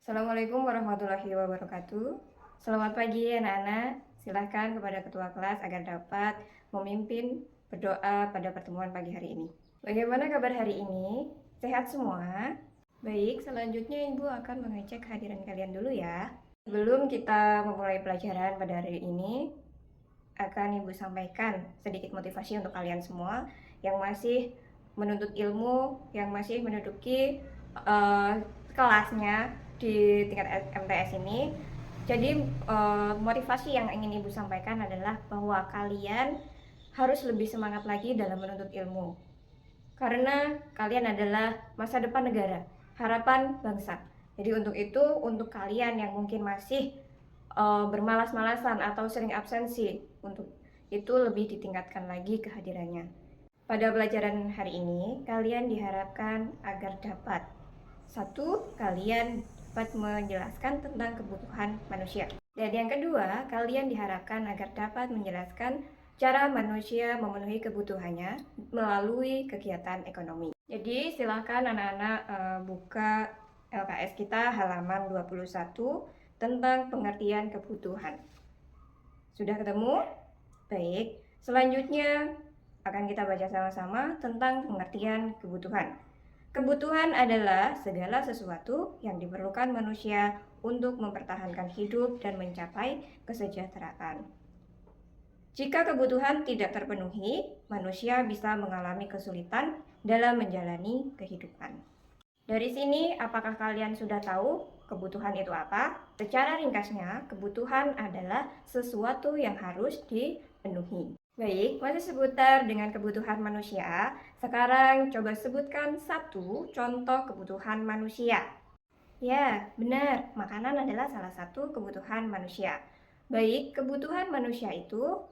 Assalamualaikum warahmatullahi wabarakatuh. Selamat pagi anak-anak. Silakan kepada ketua kelas agar dapat memimpin berdoa pada pertemuan pagi hari ini. Bagaimana kabar hari ini? Sehat semua? Baik, selanjutnya Ibu akan mengecek kehadiran kalian dulu ya. Sebelum kita memulai pelajaran pada hari ini, akan Ibu sampaikan sedikit motivasi untuk kalian semua yang masih menuntut ilmu, yang masih menduduki kelasnya di tingkat MTS ini. Jadi motivasi yang ingin Ibu sampaikan adalah bahwa kalian harus lebih semangat lagi dalam menuntut ilmu. Karena kalian adalah masa depan negara, harapan bangsa. Jadi untuk itu, untuk kalian yang mungkin masih bermalas-malasan atau sering absensi, untuk itu lebih ditingkatkan lagi kehadirannya. Pada pelajaran hari ini, kalian diharapkan agar dapat satu, kalian dapat menjelaskan tentang kebutuhan manusia. Dan yang kedua, kalian diharapkan agar dapat menjelaskan cara manusia memenuhi kebutuhannya melalui kegiatan ekonomi. Jadi silakan anak-anak buka LKS kita halaman 21 tentang pengertian kebutuhan. Sudah ketemu? Baik, selanjutnya akan kita baca sama-sama tentang pengertian kebutuhan. Kebutuhan adalah segala sesuatu yang diperlukan manusia untuk mempertahankan hidup dan mencapai kesejahteraan. Jika kebutuhan tidak terpenuhi, manusia bisa mengalami kesulitan dalam menjalani kehidupan. Dari sini, apakah kalian sudah tahu kebutuhan itu apa? Secara ringkasnya, kebutuhan adalah sesuatu yang harus dipenuhi. Baik, masih seputar dengan kebutuhan manusia. Sekarang coba sebutkan satu contoh kebutuhan manusia. Ya, benar, makanan adalah salah satu kebutuhan manusia. Baik, kebutuhan manusia itu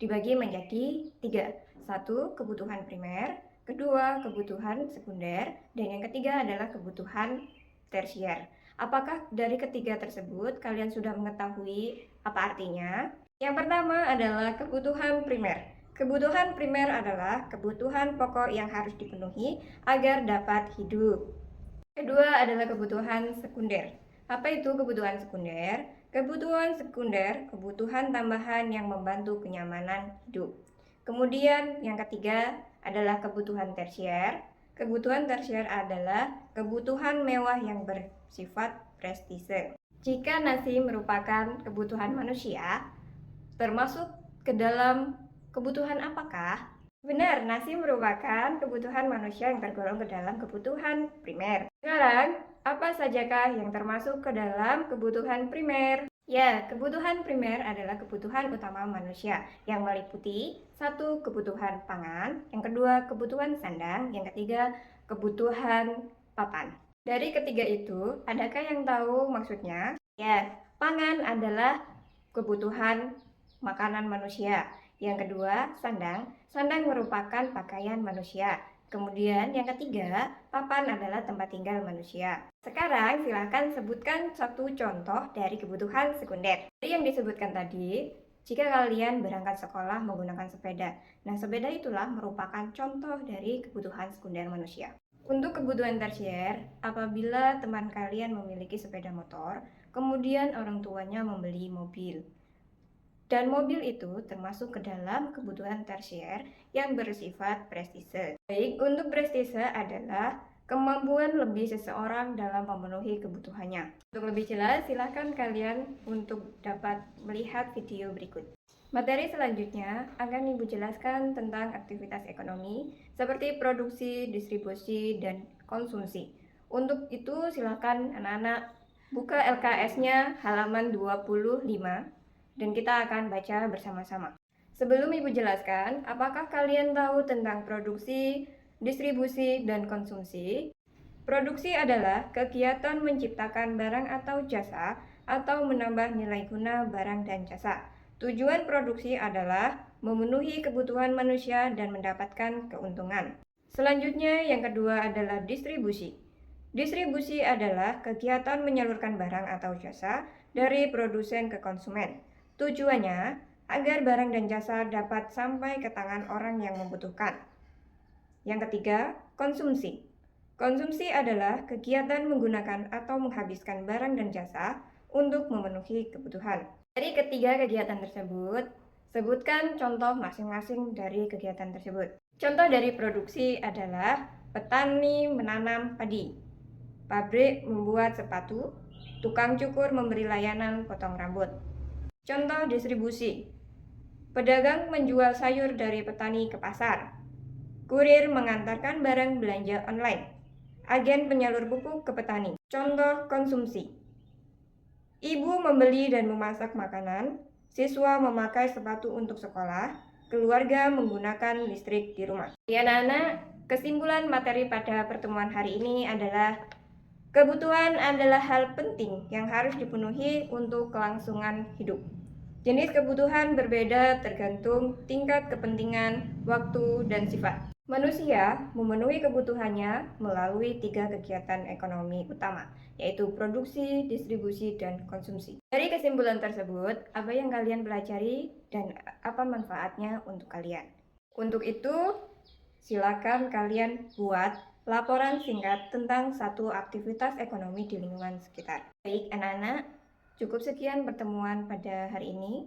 dibagi menjadi 3. Satu, kebutuhan primer, kedua, kebutuhan sekunder, dan yang ketiga adalah kebutuhan tersier. Apakah dari ketiga tersebut kalian sudah mengetahui apa artinya? Yang pertama adalah kebutuhan primer. Kebutuhan primer adalah kebutuhan pokok yang harus dipenuhi agar dapat hidup. Kedua adalah kebutuhan sekunder. Apa itu kebutuhan sekunder? Kebutuhan sekunder, kebutuhan tambahan yang membantu kenyamanan hidup. Kemudian yang ketiga adalah kebutuhan tersier. Kebutuhan tersier adalah kebutuhan mewah yang bersifat prestise. Jika nasi merupakan kebutuhan manusia, termasuk ke dalam kebutuhan apakah? Benar, nasi merupakan kebutuhan manusia yang tergolong ke dalam kebutuhan primer. Sekarang, apa sajakah yang termasuk ke dalam kebutuhan primer? Ya, kebutuhan primer adalah kebutuhan utama manusia yang meliputi satu, kebutuhan pangan, yang kedua, kebutuhan sandang, yang ketiga, kebutuhan papan. Dari ketiga itu, adakah yang tahu maksudnya? Ya, pangan adalah kebutuhan makanan manusia. Yang kedua, sandang. Sandang merupakan pakaian manusia. Kemudian yang ketiga, papan adalah tempat tinggal manusia. Sekarang silakan sebutkan satu contoh dari kebutuhan sekunder. Dari yang disebutkan tadi, jika kalian berangkat sekolah menggunakan sepeda. Nah, sepeda itulah merupakan contoh dari kebutuhan sekunder manusia. Untuk kebutuhan tersier, apabila teman kalian memiliki sepeda motor, kemudian orang tuanya membeli mobil. Dan mobil itu termasuk ke dalam kebutuhan tersier yang bersifat prestise. Baik, untuk prestise adalah kemampuan lebih seseorang dalam memenuhi kebutuhannya. Untuk lebih jelas, silakan kalian untuk dapat melihat video berikut. Materi selanjutnya akan Ibu jelaskan tentang aktivitas ekonomi seperti produksi, distribusi, dan konsumsi. Untuk itu silakan anak-anak buka LKS-nya halaman 25 dan kita akan baca bersama-sama. Sebelum Ibu jelaskan, apakah kalian tahu tentang produksi, distribusi, dan konsumsi? Produksi adalah kegiatan menciptakan barang atau jasa atau menambah nilai guna barang dan jasa. Tujuan produksi adalah memenuhi kebutuhan manusia dan mendapatkan keuntungan. Selanjutnya, yang kedua adalah distribusi. Distribusi adalah kegiatan menyalurkan barang atau jasa dari produsen ke konsumen. Tujuannya agar barang dan jasa dapat sampai ke tangan orang yang membutuhkan. Yang ketiga, konsumsi. Konsumsi adalah kegiatan menggunakan atau menghabiskan barang dan jasa untuk memenuhi kebutuhan. Dari ketiga kegiatan tersebut, sebutkan contoh masing-masing dari kegiatan tersebut. Contoh dari produksi adalah petani menanam padi, pabrik membuat sepatu, tukang cukur memberi layanan potong rambut. Contoh distribusi, pedagang menjual sayur dari petani ke pasar, kurir mengantarkan barang belanja online, agen penyalur pupuk ke petani. Contoh konsumsi, ibu membeli dan memasak makanan, siswa memakai sepatu untuk sekolah, keluarga menggunakan listrik di rumah. Ya anak-anak, kesimpulan materi pada pertemuan hari ini adalah kebutuhan adalah hal penting yang harus dipenuhi untuk kelangsungan hidup. Jenis kebutuhan berbeda tergantung tingkat kepentingan, waktu, dan sifat. Manusia memenuhi kebutuhannya melalui 3 kegiatan ekonomi utama, yaitu produksi, distribusi, dan konsumsi. Dari kesimpulan tersebut, apa yang kalian pelajari dan apa manfaatnya untuk kalian? Untuk itu, silakan kalian buat laporan singkat tentang satu aktivitas ekonomi di lingkungan sekitar. Baik anak-anak, cukup sekian pertemuan pada hari ini.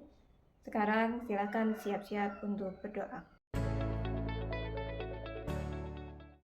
Sekarang silakan siap-siap untuk berdoa.